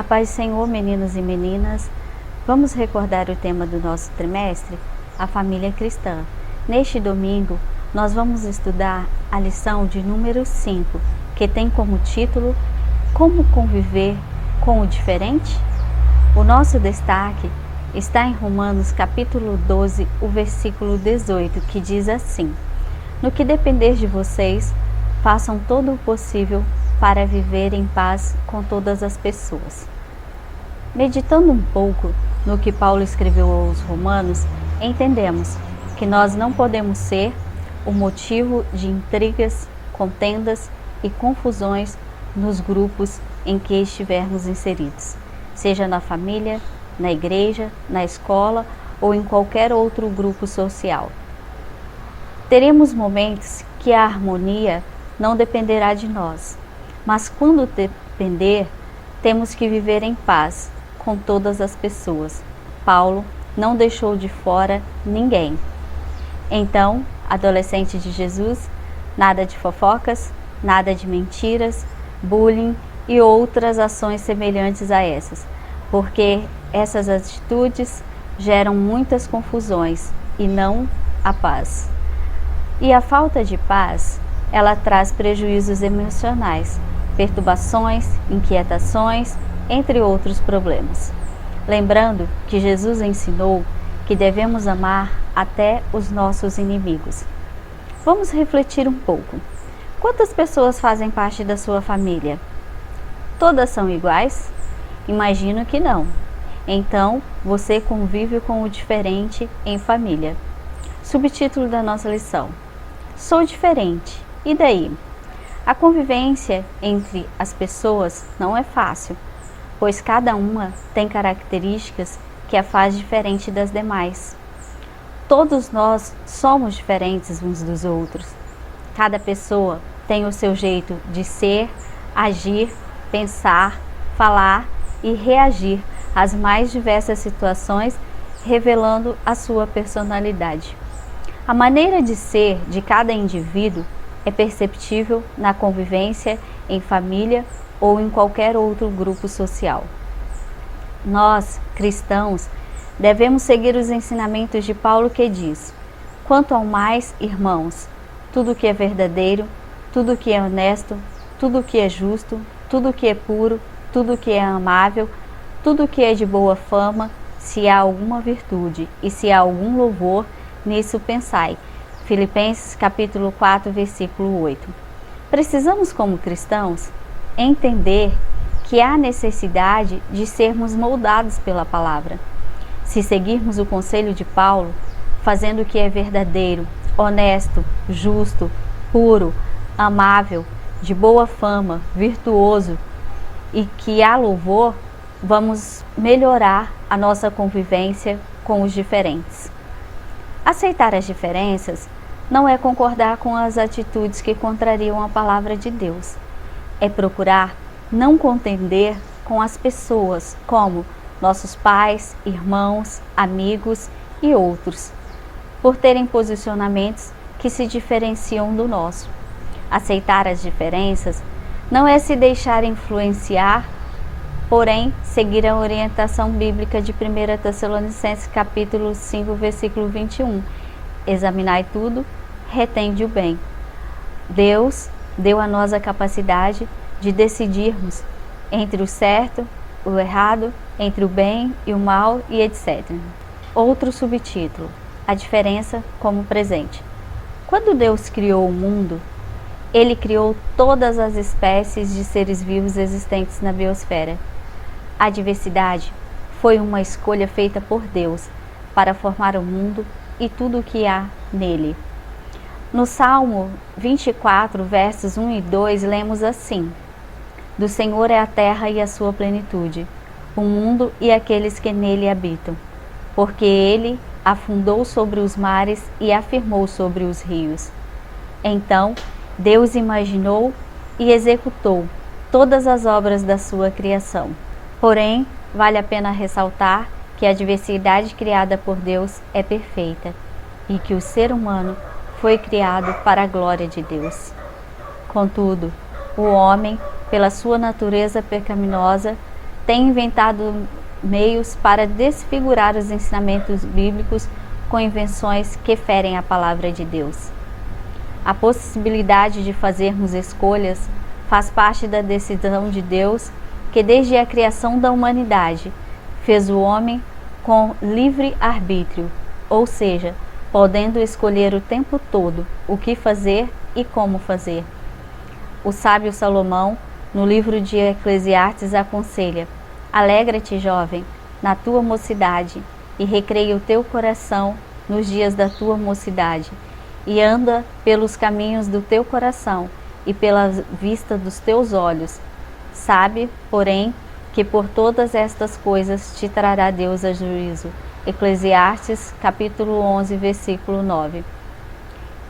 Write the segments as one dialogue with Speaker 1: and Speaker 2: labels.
Speaker 1: A paz do Senhor, meninos e meninas. Vamos recordar o tema do nosso trimestre, a família cristã. Neste domingo, nós vamos estudar a lição de número 5, que tem como título Como conviver com o diferente? O nosso destaque está em Romanos capítulo 12, o versículo 18, que diz assim: No que depender de vocês, façam todo o possível para viver em paz com todas as pessoas. Meditando um pouco no que Paulo escreveu aos Romanos, entendemos que nós não podemos ser o motivo de intrigas, contendas e confusões nos grupos em que estivermos inseridos, seja na família, na igreja, na escola ou em qualquer outro grupo social. Teremos momentos que a harmonia não dependerá de nós, mas quando depender, temos que viver em paz com todas as pessoas. Paulo não deixou de fora ninguém. Então, adolescente de Jesus, nada de fofocas, nada de mentiras, bullying e outras ações semelhantes a essas, porque essas atitudes geram muitas confusões e não a paz. E a falta de paz, ela traz prejuízos emocionais, perturbações, inquietações, entre outros problemas. Lembrando que Jesus ensinou que devemos amar até os nossos inimigos. Vamos refletir um pouco. Quantas pessoas fazem parte da sua família? Todas são iguais? Imagino que não. Então, você convive com o diferente em família. Subtítulo da nossa lição: Sou diferente. E daí? A convivência entre as pessoas não é fácil, pois cada uma tem características que a faz diferente das demais. Todos nós somos diferentes uns dos outros. Cada pessoa tem o seu jeito de ser, agir, pensar, falar e reagir às mais diversas situações, revelando a sua personalidade. A maneira de ser de cada indivíduo é perceptível na convivência em família ou em qualquer outro grupo social. Nós, cristãos, devemos seguir os ensinamentos de Paulo, que diz: Quanto ao mais, irmãos, tudo que é verdadeiro, tudo que é honesto, tudo que é justo, tudo que é puro, tudo que é amável, tudo que é de boa fama, se há alguma virtude e se há algum louvor, nisso pensai. Filipenses capítulo 4, versículo 8. Precisamos, como cristãos, entender que há necessidade de sermos moldados pela palavra. Se seguirmos o conselho de Paulo, fazendo o que é verdadeiro, honesto, justo, puro, amável, de boa fama, virtuoso e que há louvor, vamos melhorar a nossa convivência com os diferentes. Aceitar as diferenças não é concordar com as atitudes que contrariam a palavra de Deus. É procurar não contender com as pessoas, como nossos pais, irmãos, amigos e outros, por terem posicionamentos que se diferenciam do nosso. Aceitar as diferenças não é se deixar influenciar, porém seguir a orientação bíblica de 1 Tessalonicenses capítulo 5, versículo 21. Examinai tudo, retende o bem. Deus deu a nós a capacidade de decidirmos entre o certo, o errado, entre o bem e o mal e etc. Outro subtítulo: A diferença como presente. Quando Deus criou o mundo, Ele criou todas as espécies de seres vivos existentes na biosfera. A diversidade foi uma escolha feita por Deus para formar o mundo e tudo o que há nele. No Salmo 24, versos 1 e 2, lemos assim: Do Senhor é a terra e a sua plenitude, o mundo e aqueles que nele habitam. Porque Ele afundou sobre os mares e afirmou sobre os rios. Então Deus imaginou e executou todas as obras da sua criação. Porém, vale a pena ressaltar que a diversidade criada por Deus é perfeita e que o ser humano foi criado para a glória de Deus. Contudo, o homem, pela sua natureza pecaminosa, tem inventado meios para desfigurar os ensinamentos bíblicos com invenções que ferem a palavra de Deus. A possibilidade de fazermos escolhas faz parte da decisão de Deus, que desde a criação da humanidade fez o homem com livre arbítrio, ou seja, podendo escolher o tempo todo o que fazer e como fazer. O sábio Salomão, no livro de Eclesiastes, aconselha: alegra-te, jovem, na tua mocidade, e recreia o teu coração nos dias da tua mocidade, e anda pelos caminhos do teu coração e pela vista dos teus olhos. Sabe, porém, que por todas estas coisas te trará Deus a juízo. Eclesiastes, capítulo 11, versículo 9.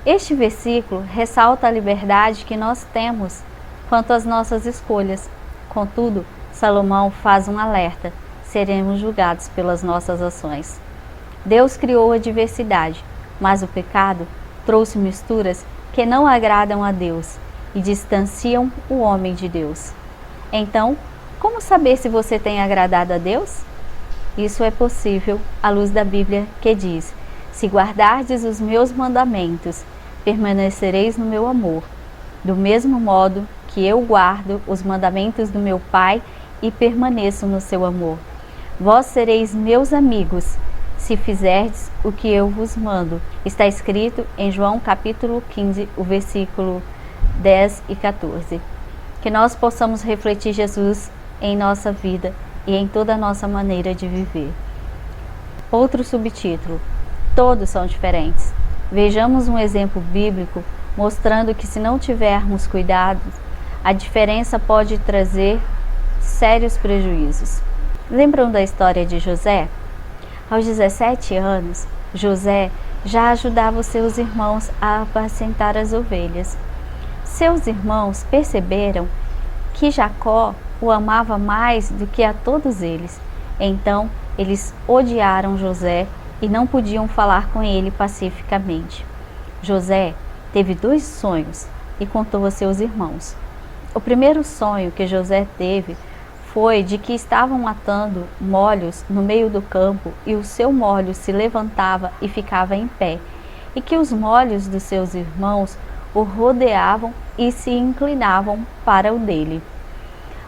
Speaker 1: Este versículo ressalta a liberdade que nós temos quanto às nossas escolhas. Contudo, Salomão faz um alerta: seremos julgados pelas nossas ações. Deus criou a diversidade, mas o pecado trouxe misturas que não agradam a Deus e distanciam o homem de Deus. Então, como saber se você tem agradado a Deus? Isso é possível à luz da Bíblia, que diz: se guardardes os meus mandamentos, permanecereis no meu amor, do mesmo modo que eu guardo os mandamentos do meu Pai e permaneço no seu amor. Vós sereis meus amigos, se fizerdes o que eu vos mando. Está escrito em João capítulo 15, o versículo 10 e 14. Que nós possamos refletir Jesus em nossa vida e em toda a nossa maneira de viver. Outro subtítulo: todos são diferentes. Vejamos um exemplo bíblico mostrando que, se não tivermos cuidado, a diferença pode trazer sérios prejuízos. Lembram da história de José? Aos 17 anos, José já ajudava os seus irmãos a apacentar as ovelhas. Seus irmãos perceberam que Jacó o amava mais do que a todos eles. Então, eles odiaram José e não podiam falar com ele pacificamente. José teve 2 sonhos e contou a seus irmãos. O primeiro sonho que José teve foi de que estavam atando molhos no meio do campo e o seu molho se levantava e ficava em pé, e que os molhos dos seus irmãos o rodeavam e se inclinavam para o dele.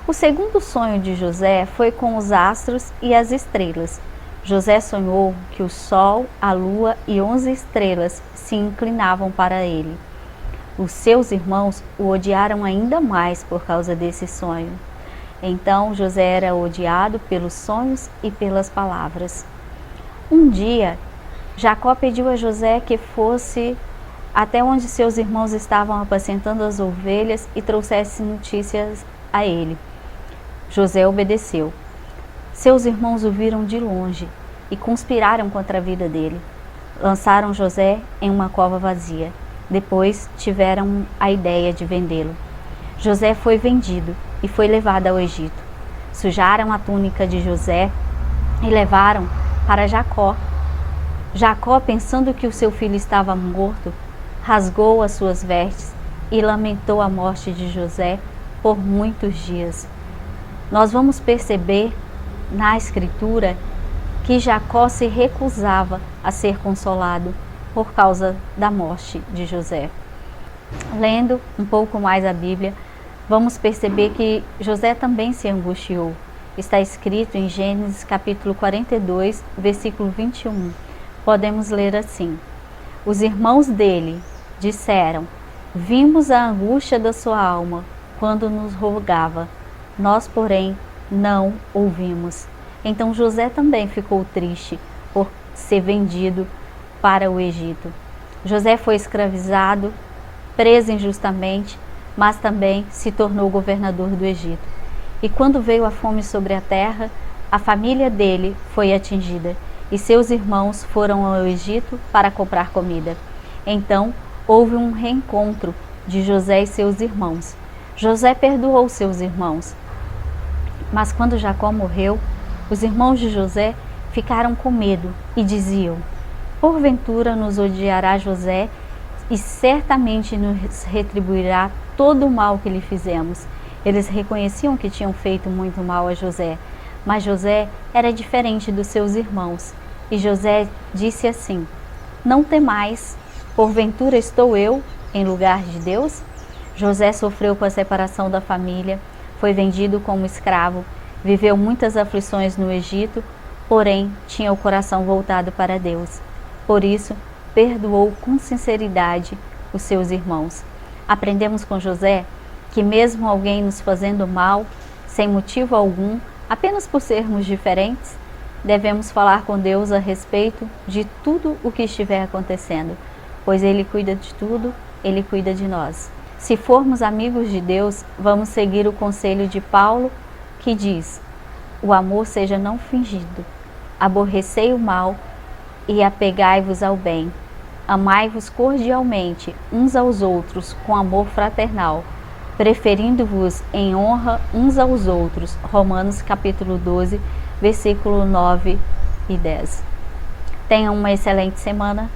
Speaker 1: O segundo sonho de José foi com os astros e as estrelas. José sonhou que o sol, a lua e 11 estrelas se inclinavam para ele. Os seus irmãos o odiaram ainda mais por causa desse sonho. Então José era odiado pelos sonhos e pelas palavras. Um dia, Jacó pediu a José que fosse até onde seus irmãos estavam apacentando as ovelhas e trouxesse notícias a ele. José obedeceu. Seus irmãos o viram de longe e conspiraram contra a vida dele. Lançaram José em uma cova vazia. Depois tiveram a ideia de vendê-lo. José foi vendido e foi levado ao Egito. Sujaram a túnica de José e levaram para Jacó. Jacó, pensando que o seu filho estava morto, rasgou as suas vestes e lamentou a morte de José por muitos dias. Nós vamos perceber na Escritura que Jacó se recusava a ser consolado por causa da morte de José. Lendo um pouco mais a Bíblia, vamos perceber que José também se angustiou. Está escrito em Gênesis capítulo 42, versículo 21. Podemos ler assim: os irmãos dele disseram: vimos a angústia da sua alma quando nos rogava, nós, porém, não ouvimos. Então José também ficou triste por ser vendido para o Egito. José foi escravizado, preso injustamente, mas também se tornou governador do Egito. E quando veio a fome sobre a terra, a família dele foi atingida e seus irmãos foram ao Egito para comprar comida. Então houve um reencontro de José e seus irmãos. José perdoou seus irmãos. Mas quando Jacó morreu, os irmãos de José ficaram com medo e diziam: porventura nos odiará José e certamente nos retribuirá todo o mal que lhe fizemos. Eles reconheciam que tinham feito muito mal a José, Mas José era diferente dos seus irmãos. E José disse assim: Não temais, porventura estou eu em lugar de Deus? José sofreu com a separação da família, foi vendido como escravo, viveu muitas aflições no Egito, porém tinha o coração voltado para Deus. Por isso, perdoou com sinceridade os seus irmãos. Aprendemos com José que mesmo alguém nos fazendo mal, sem motivo algum, apenas por sermos diferentes, devemos falar com Deus a respeito de tudo o que estiver acontecendo, pois Ele cuida de tudo, Ele cuida de nós. Se formos amigos de Deus, vamos seguir o conselho de Paulo, que diz: o amor seja não fingido, aborrecei o mal e apegai-vos ao bem. Amai-vos cordialmente uns aos outros com amor fraternal, preferindo-vos em honra uns aos outros. Romanos capítulo 12, versículo 9 e 10. Tenham uma excelente semana,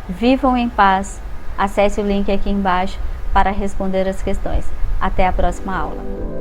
Speaker 1: vivam em paz. Acesse o link aqui embaixo para responder as questões. Até a próxima aula.